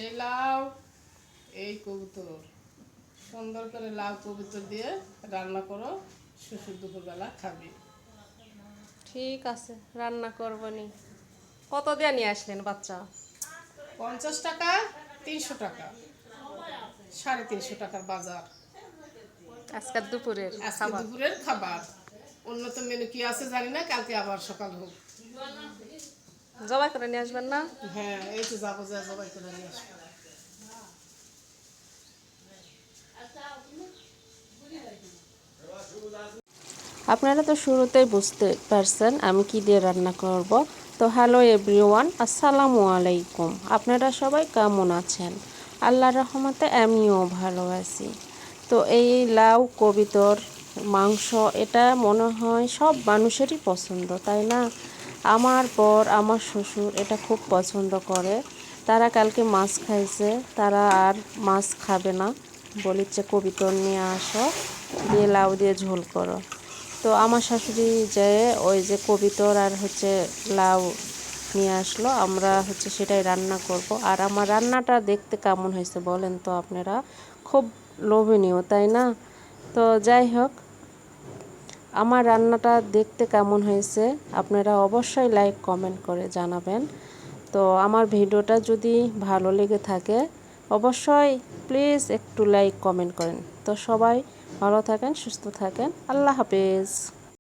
এই লাউ, এই কবুতর, সুন্দর করে লাউ কবুতর দিয়ে রান্না করো, শ্বশুর দুপুরবেলা খাবি। ঠিক আছে, রান্না করবনি। কত দিয়ে নিয়ে আসলেন বাচ্চা? 50 টাকা, 300 টাকা, 350 টাকার বাজার। আজকের দুপুরের আজকে খাবার দুপুরের খাবার। উন্নত মেনু কি আছে জানি না, কালকে আবার সকাল হোক। জবাই করে নিয়ে আসবেন না? হ্যাঁ, এই তো যাবো, যা জবাই করে নিয়ে আসবো। আপনারা তো শুরুতেই বুঝতে পারছেন আমি কি দিয়ে রান্না করব। তো হ্যালো এভরিওয়ান, আসসালামু আলাইকুম। আপনারা সবাই কেমন আছেন? আল্লাহর রহমতে আমিও ভালো আছি। তো এই লাউ কবিতর মাংস, এটা মনে হয় সব মানুষেরই পছন্দ, তাই না? আমার বর, আমার শ্বশুর এটা খুব পছন্দ করে। তারা কালকে মাছ খাইছে, তারা আর মাছ খাবে না, বলিচ্ছে কবিতর নিয়ে আসো, দিয়ে লাউ দিয়ে ঝোল করো। তো আমার শাশুড়ি যেয়ে ওই যে কবিতর আর হচ্ছে লাউ নিয়ে আসলো, আমরা হচ্ছে সেটাই রান্না করব। আর আমার রান্নাটা দেখতে কেমন হয়েছে বলেন তো আপনারা? খুব লোভনীয়, তাই না? তো যাই হোক, আমার রান্নাটা দেখতে কেমন হয়েছে আপনারা অবশ্যই লাইক কমেন্ট করে জানাবেন। তো আমার ভিডিওটা যদি ভালো লেগে থাকে অবশ্যই প্লিজ একটু লাইক কমেন্ট করেন। তো সবাই ভালো থাকেন, সুস্থ থাকেন, আল্লাহ হাফেজ।